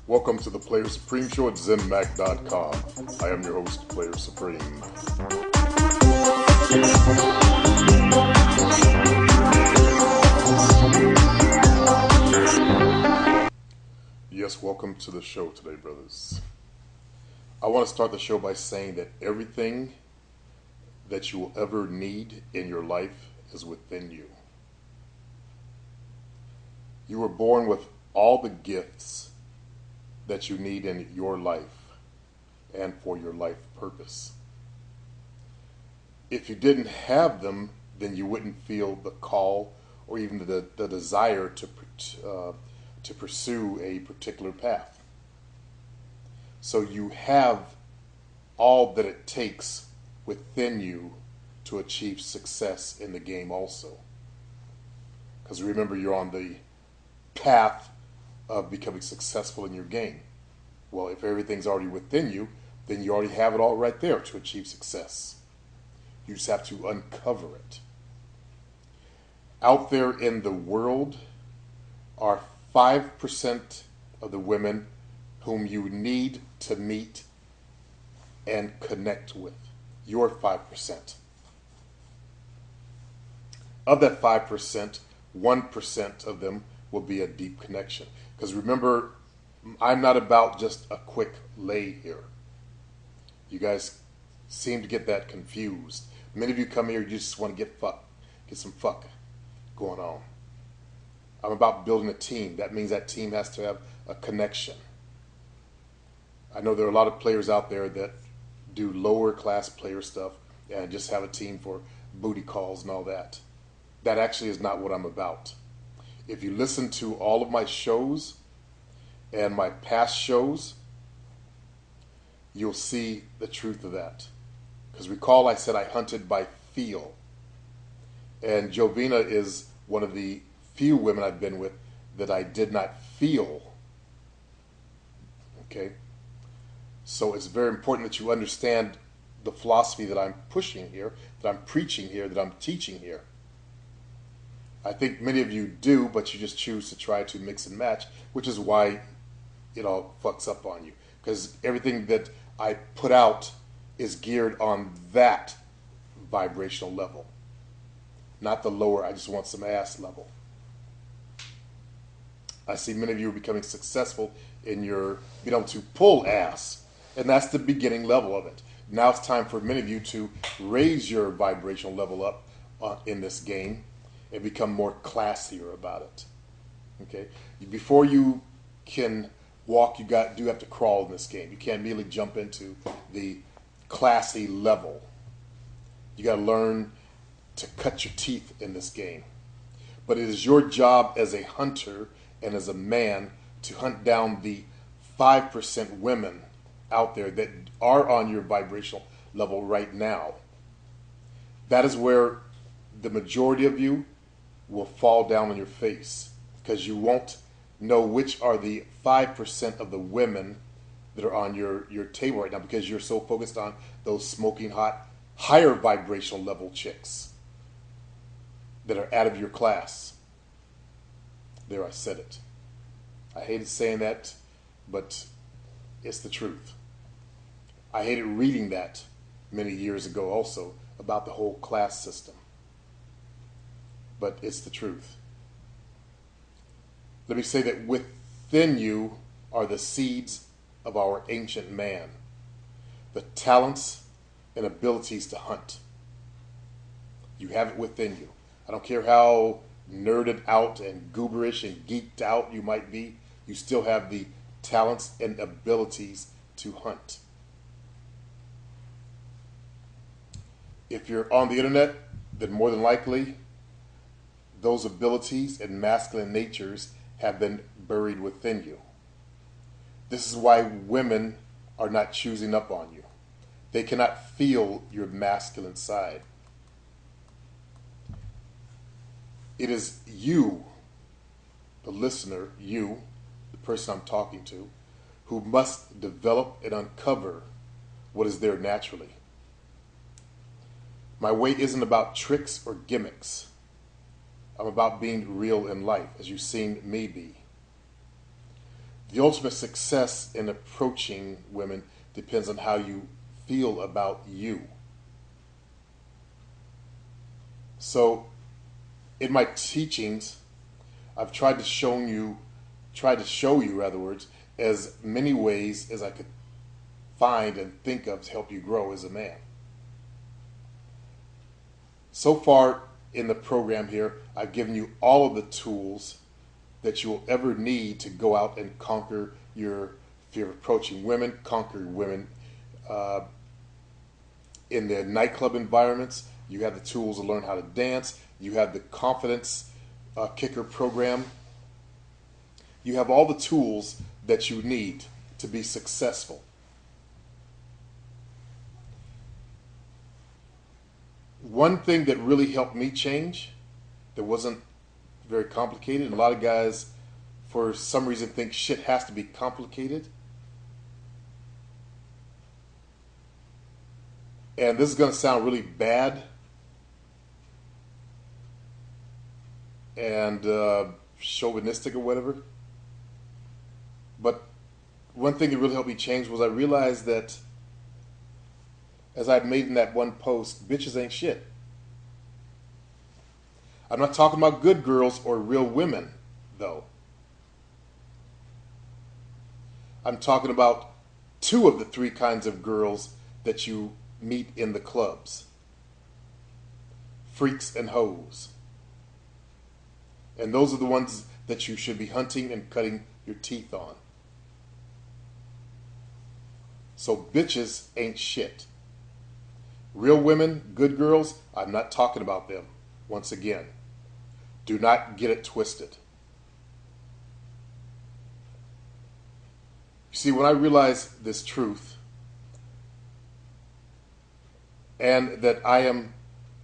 Welcome to the Player Supreme Show at ZenMac.com. I am your host, Player Supreme. Yes, welcome to the show today, brothers. I want to start the show by saying that everything that you will ever need in your life is within you. You were born with all the gifts that you need in your life and for your life purpose. If you didn't have them, then you wouldn't feel the call or even the desire to pursue a particular path. So you have all that it takes within you to achieve success in the game also. Because remember, you're on the path of becoming successful in your game. Well, if everything's already within you, then you already have it all right there to achieve success. You just have to uncover it. Out there in the world are 5% of the women whom you need to meet and connect with. Your 5%. Of that 5%, 1% of them will be a deep connection. Because remember, I'm not about just a quick lay here. You guys seem to get that confused. Many of you come here, you just want to get some fuck going on. I'm about building a team. That means that team has to have a connection. I know there are a lot of players out there that do lower class player stuff and just have a team for booty calls and all that. That actually is not what I'm about. If you listen to all of my shows and my past shows, you'll see the truth of that. Because recall I said I hunted by feel. And Jovina is one of the few women I've been with that I did not feel. Okay? So it's very important that you understand the philosophy that I'm pushing here, that I'm preaching here, that I'm teaching here. I think many of you do, but you just choose to try to mix and match, which is why it all fucks up on you. Because everything that I put out is geared on that vibrational level, not the lower, I just want some ass level. I see many of you are becoming successful in your being able to pull ass, and that's the beginning level of it. Now it's time for many of you to raise your vibrational level up in this game and become more classier about it. Okay? Before you can walk, you do have to crawl in this game. You can't immediately jump into the classy level. You got to learn to cut your teeth in this game. But it is your job as a hunter and as a man to hunt down the 5% women out there that are on your vibrational level right now. That is where the majority of you will fall down on your face, because you won't know which are the 5% of the women that are on your table right now, because you're so focused on those smoking hot, higher vibrational level chicks that are out of your class. There, I said it. I hated saying that, but it's the truth. I hated reading that many years ago also about the whole class system. But it's the truth. Let me say that within you are the seeds of our ancient man, the talents and abilities to hunt. You have it within you. I don't care how nerded out and gooberish and geeked out you might be, you still have the talents and abilities to hunt. If you're on the internet, then more than likely those abilities and masculine natures have been buried within you. This is why women are not choosing up on you. They cannot feel your masculine side. It is you, the listener, you, the person I'm talking to, who must develop and uncover what is there naturally. My way isn't about tricks or gimmicks. I'm about being real in life, as you've seen me be. The ultimate success in approaching women depends on how you feel about you. So, in my teachings, I've tried to show you, rather words, as many ways as I could find and think of to help you grow as a man. So far in the program here, I've given you all of the tools that you will ever need to go out and conquer your fear of approaching women, conquer women in the nightclub environments. You have the tools to learn how to dance. You have the confidence kicker program. You have all the tools that you need to be successful. One thing that really helped me change, that wasn't very complicated, and a lot of guys for some reason think shit has to be complicated. And this is going to sound really bad and chauvinistic or whatever. But one thing that really helped me change was I realized that, as I made in that one post, bitches ain't shit. I'm not talking about good girls or real women, though. I'm talking about two of the three kinds of girls that you meet in the clubs. Freaks and hoes. And those are the ones that you should be hunting and cutting your teeth on. So bitches ain't shit. Real women, good girls, I'm not talking about them. Once again, do not get it twisted. You see, when I realized this truth, and that I am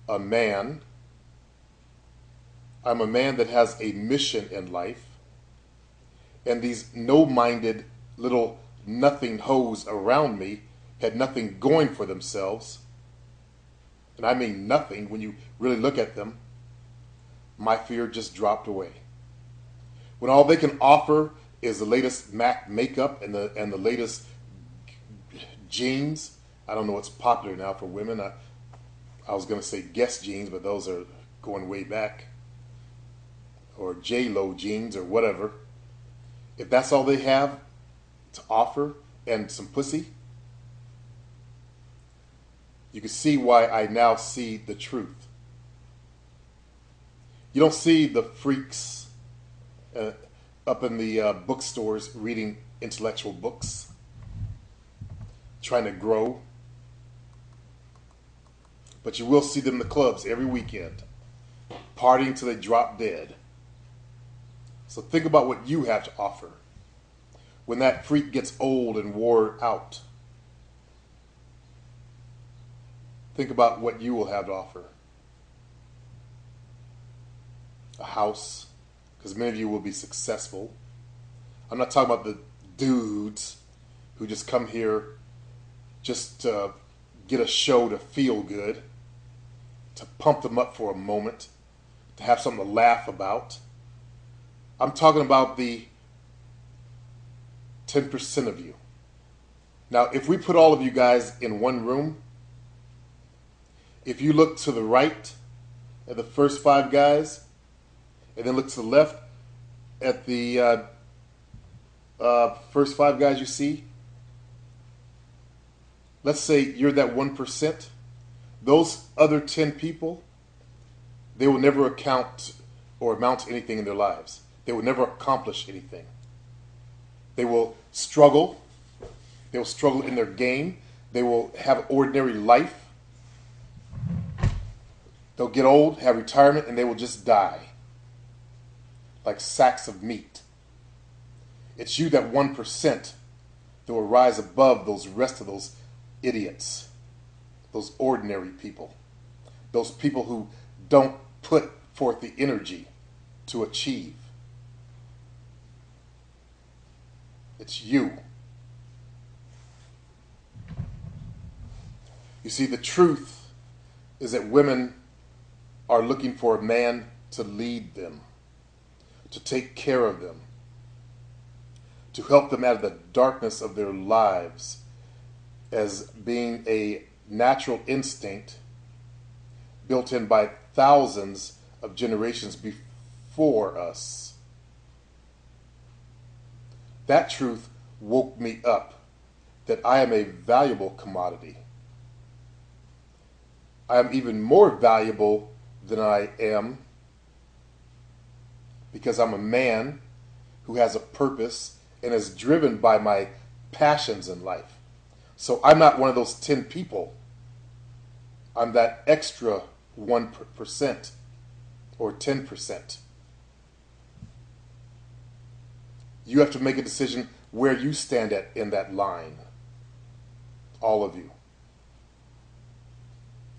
a man, I'm a man that has a mission in life, and these no-minded little nothing hoes around me had nothing going for themselves, and I mean nothing when you really look at them, my fear just dropped away. When all they can offer is the latest MAC makeup and the latest jeans. I don't know what's popular now for women. I was going to say Guess jeans, but those are going way back. Or J-Lo jeans or whatever. If that's all they have to offer and some pussy, you can see why I now see the truth. You don't see the freaks up in the bookstores reading intellectual books, trying to grow. But you will see them in the clubs every weekend, partying till they drop dead. So think about what you have to offer when that freak gets old and wore out. Think about what you will have to offer. A house, because many of you will be successful. I'm not talking about the dudes who just come here just to get a show to feel good, to pump them up for a moment, to have something to laugh about. I'm talking about the 10% of you. Now, if we put all of you guys in one room, if you look to the right at the first 5 guys, and then look to the left at the first 5 guys you see, let's say you're that 1%. Those other 10 people, they will never account or amount to anything in their lives. They will never accomplish anything. They will struggle. They will struggle in their game. They will have an ordinary life. They'll get old, have retirement, and they will just die like sacks of meat. It's you, that 1%, that will rise above those rest of those idiots, those ordinary people, those people who don't put forth the energy to achieve. It's you. You see, the truth is that women are looking for a man to lead them, to take care of them, to help them out of the darkness of their lives as being a natural instinct built in by thousands of generations before us. That truth woke me up that I am a valuable commodity. I am even more valuable than I am because I'm a man who has a purpose and is driven by my passions in life. So I'm not one of those 10 people. I'm that extra 1% or 10%. You have to make a decision where you stand at in that line. All of you.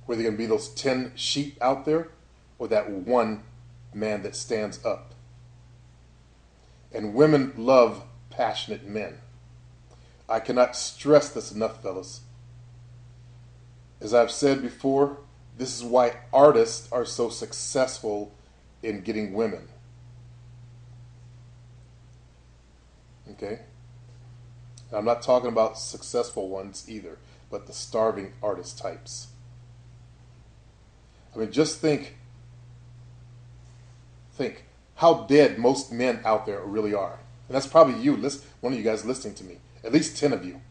Whether you're going to be those 10 sheep out there or that one man that stands up. And women love passionate men. I cannot stress this enough, fellas. As I've said before, this is why artists are so successful in getting women. Okay? And I'm not talking about successful ones either, but the starving artist types. I mean, just think how dead most men out there really are. And that's probably you, one of you guys listening to me. At least 10 of you.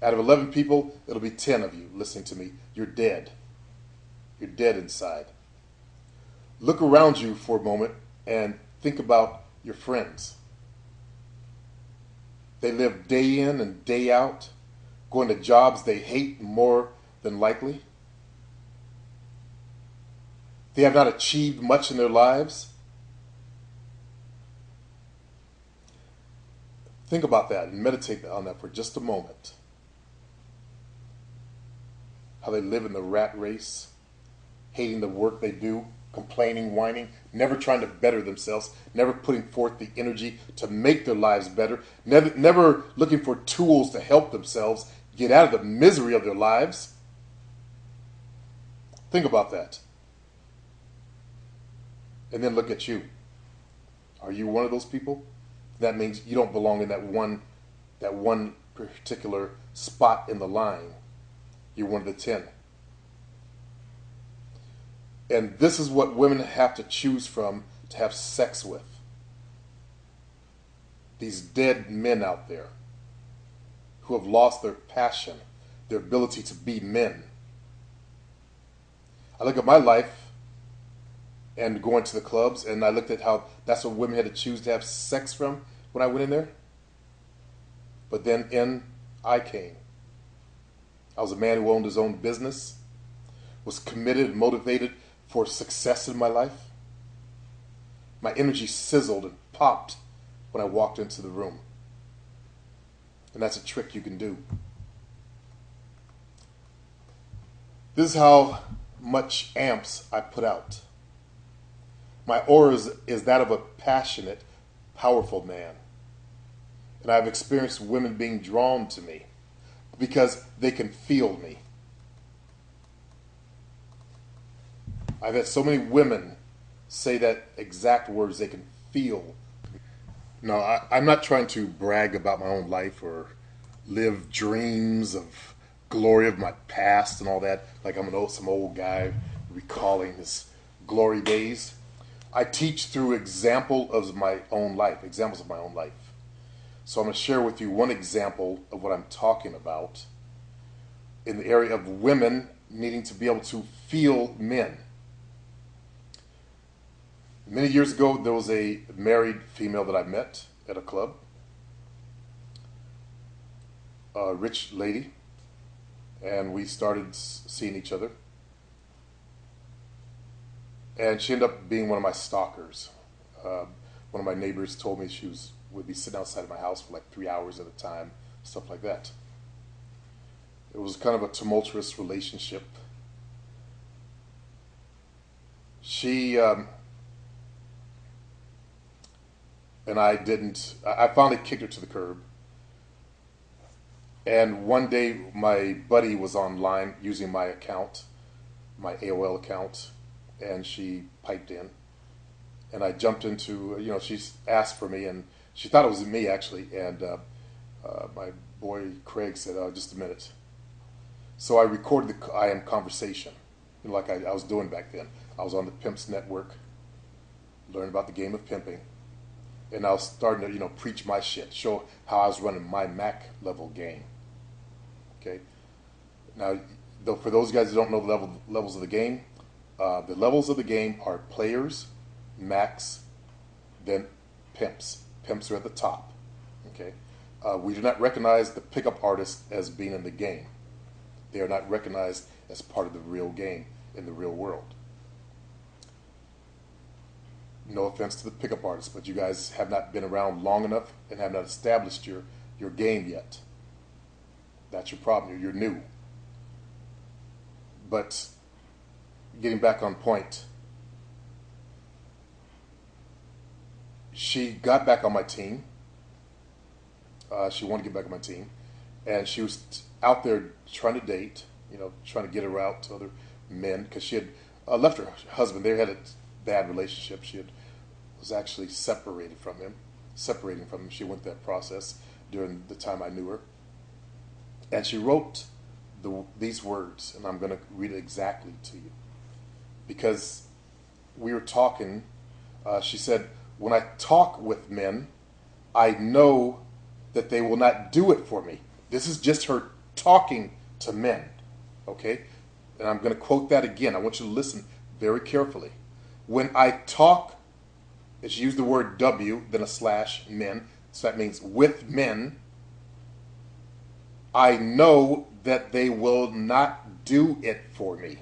Out of 11 people, it'll be 10 of you listening to me. You're dead. You're dead inside. Look around you for a moment and think about your friends. They live day in and day out, going to jobs they hate more than likely. They have not achieved much in their lives. Think about that and meditate on that for just a moment. How they live in the rat race, hating the work they do, complaining, whining, never trying to better themselves, never putting forth the energy to make their lives better, never looking for tools to help themselves get out of the misery of their lives. Think about that. And then look at you. Are you one of those people? That means you don't belong in that one particular spot in the line. You're one of the 10. And this is what women have to choose from to have sex with. These dead men out there who have lost their passion, their ability to be men. I look at my life and going to the clubs, and I looked at how that's what women had to choose to have sex from when I went in there. But then in I came. I was a man who owned his own business, was committed and motivated for success in my life. My energy sizzled and popped when I walked into the room. And that's a trick you can do. This is how much amps I put out. My aura is that of a passionate, powerful man. And I've experienced women being drawn to me because they can feel me. I've had so many women say that exact words, they can feel. No, I'm not trying to brag about my own life or live dreams of glory of my past and all that, like I'm some old guy recalling his glory days. I teach through examples of my own life. So I'm going to share with you one example of what I'm talking about in the area of women needing to be able to feel men. Many years ago, there was a married female that I met at a club, a rich lady, and we started seeing each other. And she ended up being one of my stalkers. One of my neighbors told me she would be sitting outside of my house for like 3 hours at a time, stuff like that. It was kind of a tumultuous relationship. She and I finally kicked her to the curb. And one day my buddy was online using my account, my AOL account, and she piped in. And I jumped into, she asked for me, and She thought it was me, actually, and my boy Craig said, just a minute. So I recorded the I Am conversation, like I was doing back then. I was on the Pimps Network, learning about the game of pimping, and I was starting to, preach my shit, show how I was running my Mac level game. Okay. Now, though, for those guys who don't know the levels of the game, the levels of the game are players, Macs, then pimps. Pimps are at the top. Okay. We do not recognize the pickup artists as being in the game. They are not recognized as part of the real game in the real world. No offense to the pickup artists, but you guys have not been around long enough and have not established your game yet. That's your problem. You're new. But getting back on point, she got back on my team. She wanted to get back on my team, and she was out there trying to date, trying to get her out to other men, because she had left her husband. They had a bad relationship. She was actually separating from him. She went through that process during the time I knew her, and she wrote these words, and I'm going to read it exactly to you, because we were talking. She said, "When I talk with men, I know that they will not do it for me." This is just her talking to men, okay? And I'm going to quote that again. I want you to listen very carefully. When I talk, she used the word W, then a slash, men. So that means with men, I know that they will not do it for me.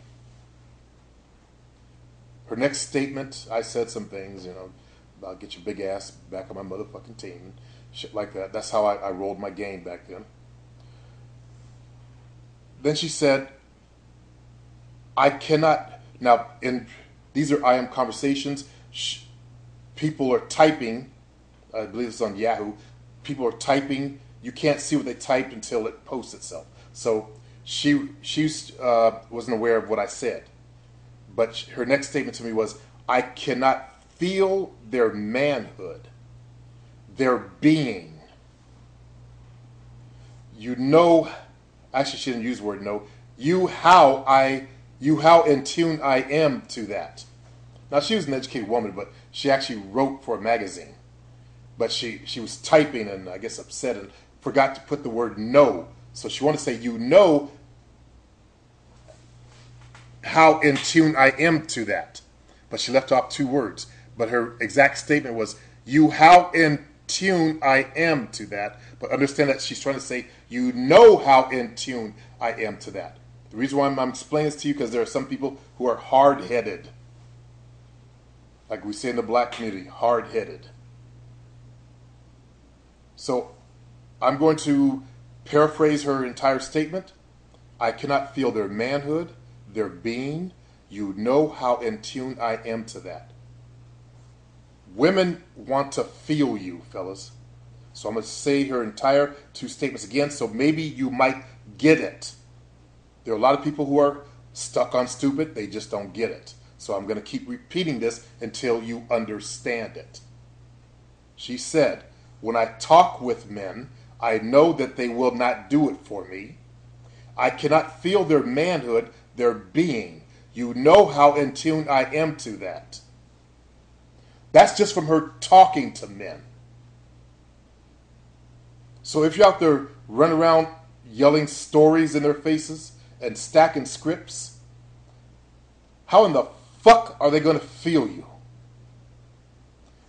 Her next statement, I said some things, about get your big ass back on my motherfucking team, shit like that. That's how I rolled my game back then. Then she said, I cannot, now these are I Am conversations. People are typing, I believe it's on Yahoo. People are typing. You can't see what they typed until it posts itself. So she wasn't aware of what I said. But her next statement to me was, I cannot feel their manhood, their being. Actually she didn't use the word know, how in tune I am to that. Now she was an educated woman, but she actually wrote for a magazine. But she was typing and I guess upset and forgot to put the word know. So she wanted to say, how in tune I am to that. But she left off two words. But her exact statement was, how in tune I am to that. But understand that she's trying to say, how in tune I am to that. The reason why I'm explaining this to you, because there are some people who are hard-headed. Like we say in the black community, hard-headed. So I'm going to paraphrase her entire statement. I cannot feel their manhood, their being. How in tune I am to that. Women want to feel you, fellas. So I'm going to say her entire two statements again, so maybe you might get it. There are a lot of people who are stuck on stupid. They just don't get it. So I'm going to keep repeating this until you understand it. She said, when I talk with men, I know that they will not do it for me. I cannot feel their manhood, their being. How in tune I am to that. That's just from her talking to men. So if you're out there running around yelling stories in their faces and stacking scripts, how in the fuck are they going to feel you?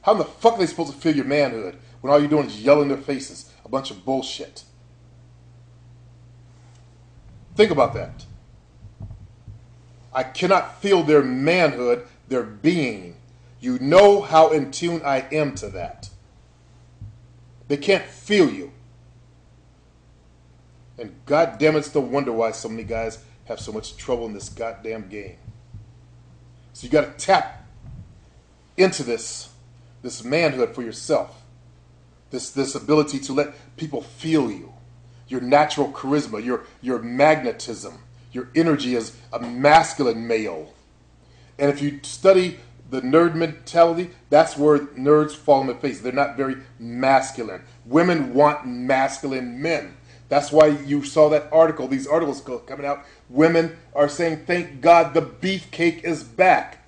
How in the fuck are they supposed to feel your manhood when all you're doing is yelling in their faces a bunch of bullshit? Think about that. I cannot feel their manhood, their being. How in tune I am to that. They can't feel you. And goddamn, it's no wonder why so many guys have so much trouble in this goddamn game. So you got to tap into this manhood for yourself. This ability to let people feel you. Your natural charisma, your magnetism, your energy as a masculine male. And if you study the nerd mentality, that's where nerds fall on the face. They're not very masculine. Women want masculine men. That's why you saw that article, these articles coming out. Women are saying, thank God the beefcake is back.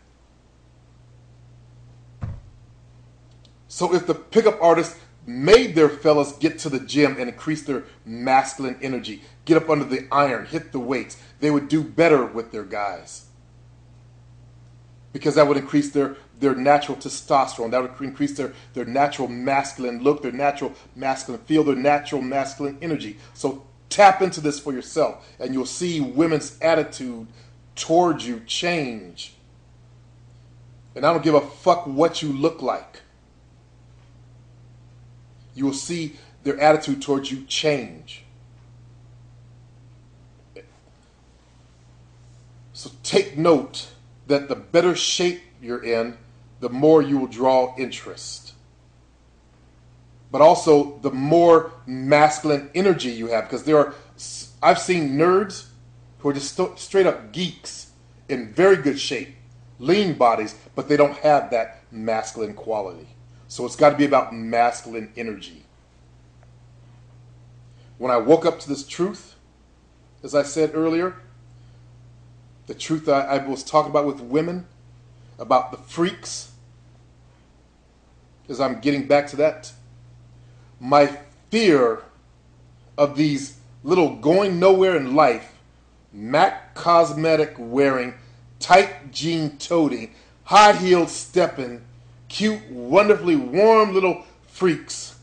So if the pickup artists made their fellas get to the gym and increase their masculine energy, get up under the iron, hit the weights, they would do better with their guys. Because that would increase their natural testosterone. That would increase their natural masculine look, their natural masculine feel, their natural masculine energy. So tap into this for yourself, and you'll see women's attitude towards you change. And I don't give a fuck what you look like. You will see their attitude towards you change. So take note that the better shape you're in, the more you will draw interest. But also the more masculine energy you have, because I've seen nerds who are just straight up geeks in very good shape, lean bodies, but they don't have that masculine quality. So it's got to be about masculine energy. When I woke up to this truth, as I said earlier, the truth that I was talking about with women, about the freaks, as I'm getting back to that, my fear of these little going nowhere in life, MAC cosmetic wearing, tight jean toting, high-heeled stepping, cute, wonderfully warm little freaks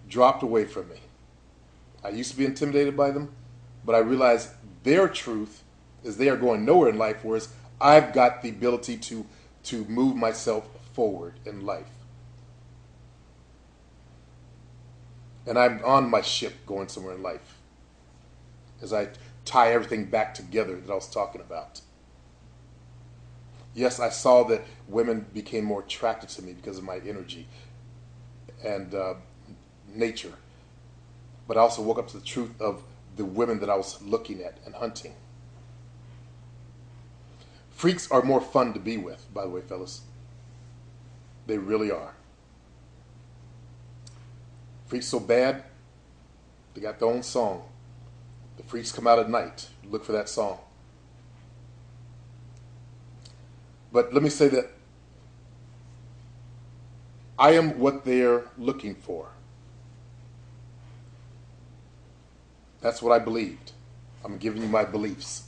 dropped away from me. I used to be intimidated by them, but I realized their truth is they are going nowhere in life, whereas I've got the ability to move myself forward in life. And I'm on my ship going somewhere in life as I tie everything back together that I was talking about. Yes, I saw that women became more attracted to me because of my energy and nature. But I also woke up to the truth of the women that I was looking at and hunting. Freaks are more fun to be with, by the way, fellas. They really are. Freaks so bad, they got their own song. The freaks come out at night. Look for that song. But let me say that I am what they're looking for. That's what I believed. I'm giving you my beliefs.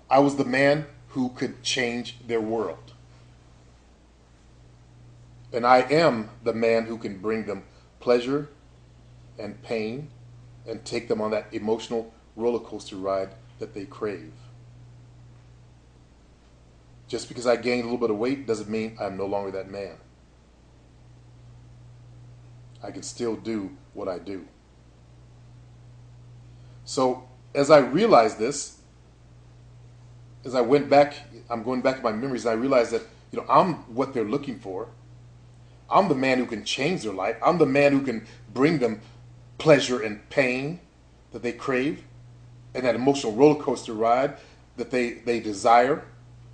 I was the man who could change their world. And I am the man who can bring them pleasure and pain and take them on that emotional roller coaster ride that they crave. Just because I gained a little bit of weight doesn't mean I'm no longer that man. I can still do what I do. So as I realized this, as I went back, I'm going back to my memories, and I realized that, I'm what they're looking for. I'm the man who can change their life. I'm the man who can bring them pleasure and pain that they crave, and that emotional roller coaster ride that they desire.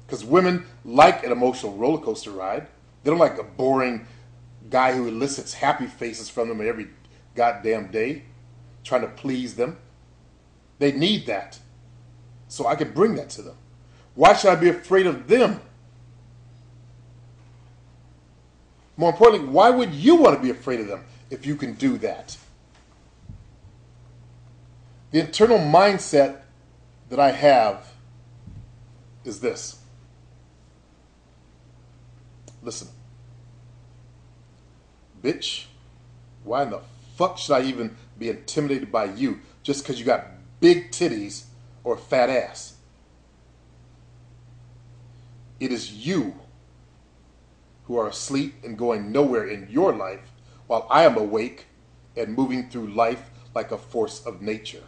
Because women like an emotional roller coaster ride. They don't like a boring guy who elicits happy faces from them every goddamn day, trying to please them. They need that. So I can bring that to them. Why should I be afraid of them? More importantly, why would you want to be afraid of them if you can do that? The internal mindset that I have is this. Listen. Bitch, why in the fuck should I even be intimidated by you just because you got big titties or a fat ass? It is you who are asleep and going nowhere in your life, while I am awake and moving through life like a force of nature.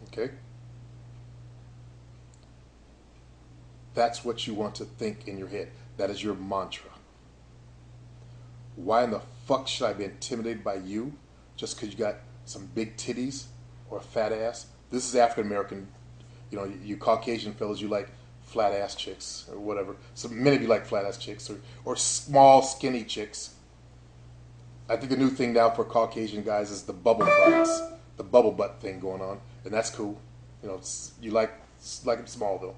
Okay? That's what you want to think in your head. That is your mantra. Why in the fuck should I be intimidated by you just because you got some big titties or a fat ass? This is African American. You know, you Caucasian fellas, you like flat ass chicks or whatever. So many of you like flat ass chicks or small skinny chicks. I think the new thing now for Caucasian guys is the bubble butts, the bubble butt thing going on, and that's cool. You know, you like them small though.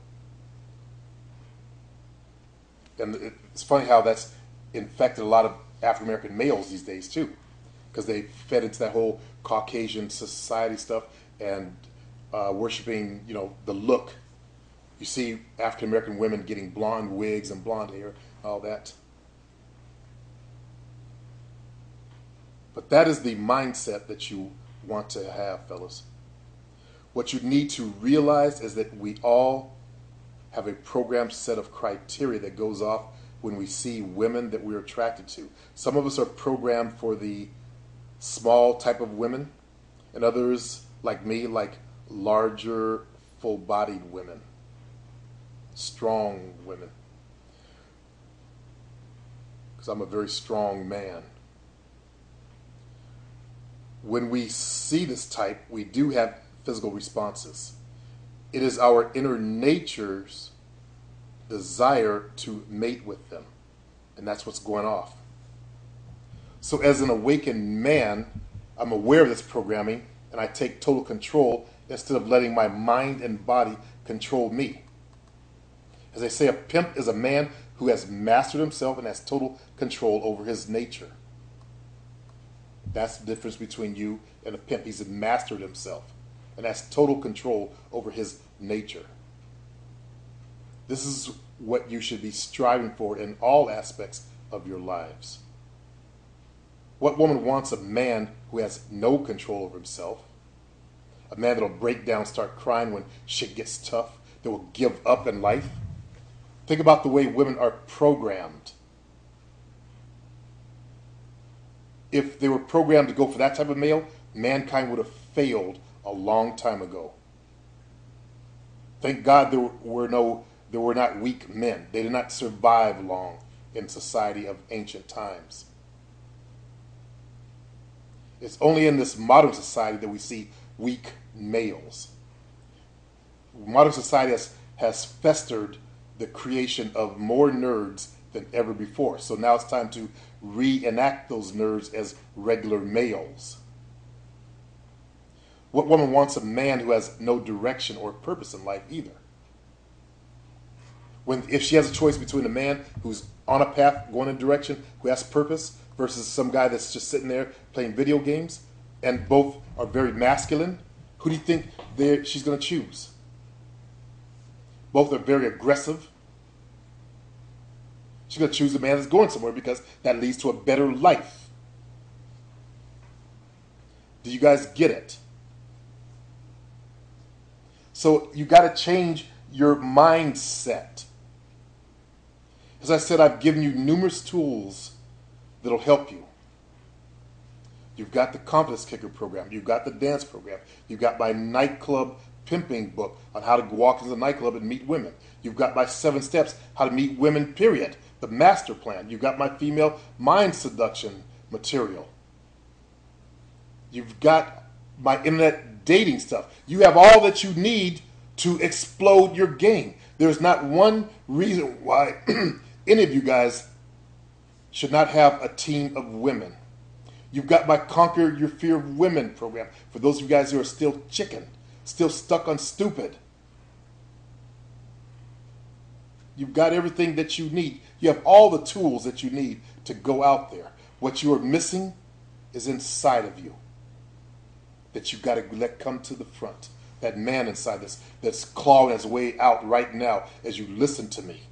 And it's funny how that's infected a lot of African American males these days too, because they fed into that whole Caucasian society stuff and worshiping, you know, the look. You see African American women getting blonde wigs and blonde hair, all that. But that is the mindset that you want to have, fellas. What you need to realize is that we all have a programmed set of criteria that goes off when we see women that we're attracted to. Some of us are programmed for the small type of women, and others, like me, like larger, full-bodied women, strong women. Because I'm a very strong man. When we see this type, we do have physical responses. It is our inner nature's desire to mate with them. And that's what's going off. So as an awakened man, I'm aware of this programming and I take total control instead of letting my mind and body control me. As they say, a pimp is a man who has mastered himself and has total control over his nature. That's the difference between you and a pimp. He's mastered himself and has total control over his nature. This is what you should be striving for in all aspects of your lives. What woman wants a man who has no control over himself? A man that'll break down, start crying when shit gets tough, that will give up in life? Think about the way women are programmed. If they were programmed to go for that type of male, mankind would have failed a long time ago. Thank God there were not weak men. They did not survive long in society of ancient times. It's only in this modern society that we see weak males. Modern society has festered the creation of more nerds than ever before. So now it's time to reenact those nerds as regular males. What woman wants a man who has no direction or purpose in life either? If she has a choice between a man who's on a path, going in a direction, who has purpose, versus some guy that's just sitting there playing video games, and both are very masculine, who do you think she's going to choose? Both are very aggressive. She's going to choose the man that's going somewhere because that leads to a better life. Do you guys get it? So you got to change your mindset. As I said, I've given you numerous tools that'll help you. You've got the Confidence Kicker program. You've got the dance program. You've got my nightclub pimping book on how to walk into the nightclub and meet women. You've got my 7 steps, how to meet women, period. The master plan. You've got my female mind seduction material. You've got my internet dating stuff. You have all that you need to explode your game. There's not one reason why any of you guys should not have a team of women. You've got my Conquer Your Fear of Women program for those of you guys who are still chicken, still stuck on stupid. You've got everything that you need. You have all the tools that you need to go out there. What you are missing is inside of you that you've got to let come to the front. That man inside that's clawing his way out right now as you listen to me.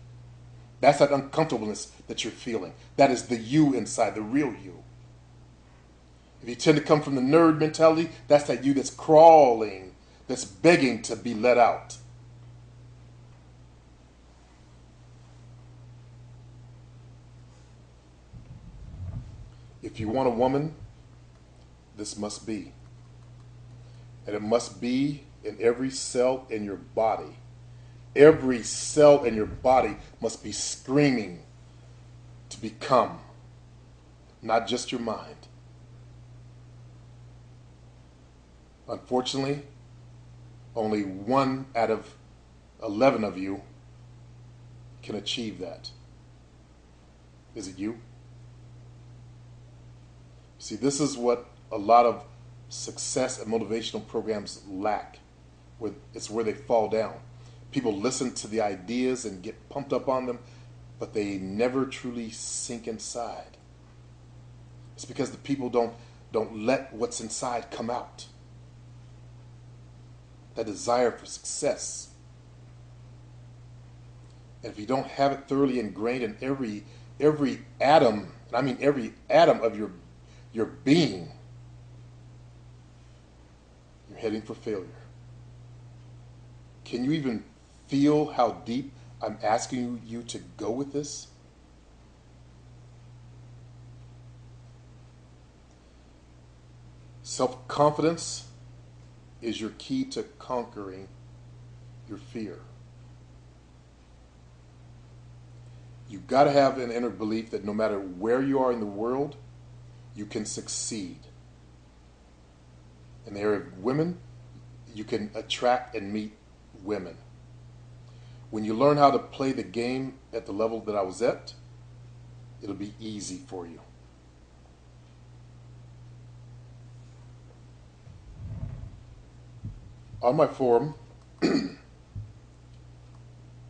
That's that uncomfortableness that you're feeling. That is the you inside, the real you. If you tend to come from the nerd mentality, that's that you that's crawling, that's begging to be let out. If you want a woman, this must be. And it must be in every cell in your body. Every cell in your body must be screaming to become, not just your mind. Unfortunately, Only 1 out of 11 of you can achieve that. Is it you? See, this is what a lot of success and motivational programs lack. It's where they fall down. People listen to the ideas and get pumped up on them, but they never truly sink inside. It's because the people don't let what's inside come out. That desire for success. And if you don't have it thoroughly ingrained in every atom, and I mean every atom of your being, you're heading for failure. Can you even feel how deep I'm asking you to go with this? Self-confidence is your key to conquering your fear. You've got to have an inner belief that no matter where you are in the world, you can succeed. In the area of women, you can attract and meet women. When you learn how to play the game at the level that I was at, it'll be easy for you. On my forum,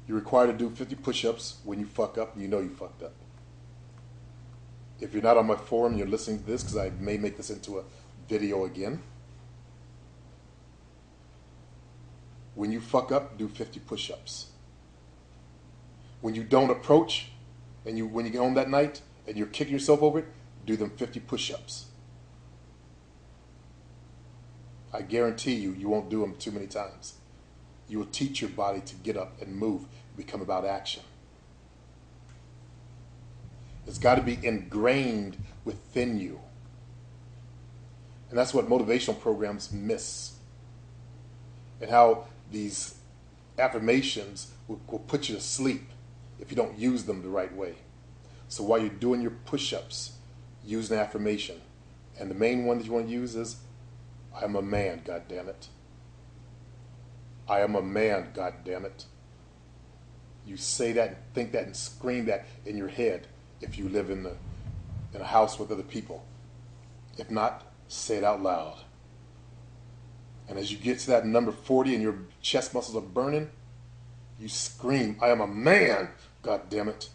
you're required to do 50 push-ups when you fuck up and you know you fucked up. If you're not on my forum, you're listening to this because I may make this into a video again. When you fuck up, do 50 push-ups. When you don't approach, and when you get home that night and you're kicking yourself over it, do them 50 push-ups. I guarantee you won't do them too many times. You will teach your body to get up and move, become about action. It's got to be ingrained within you. And that's what motivational programs miss. And how these affirmations will put you to sleep if you don't use them the right way. So while you're doing your push-ups, use an affirmation. And the main one that you want to use is, I am a man, God damn it. I am a man, God damn it. You say that, and think that, and scream that in your head if you live in a house with other people. If not, say it out loud. And as you get to that number 40 and your chest muscles are burning, you scream, I am a man, God damn it.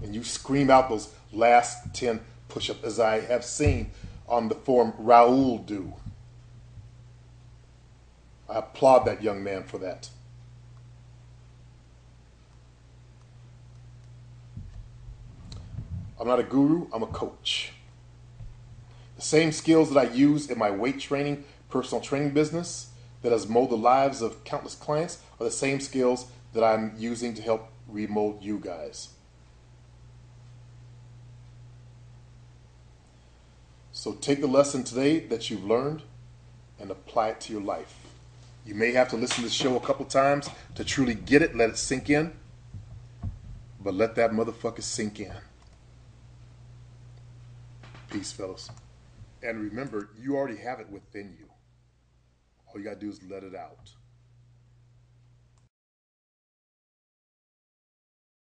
And you scream out those last 10 push-ups, as I have seen on the forum Raul do. I applaud that young man for that. I'm not a guru, I'm a coach. The same skills that I use in my weight training, personal training business that has molded the lives of countless clients are the same skills that I'm using to help remold you guys. So take the lesson today that you've learned and apply it to your life. You may have to listen to the show a couple times to truly get it, let it sink in, but let that motherfucker sink in. Peace, fellas. And remember, you already have it within you. All you gotta do is let it out.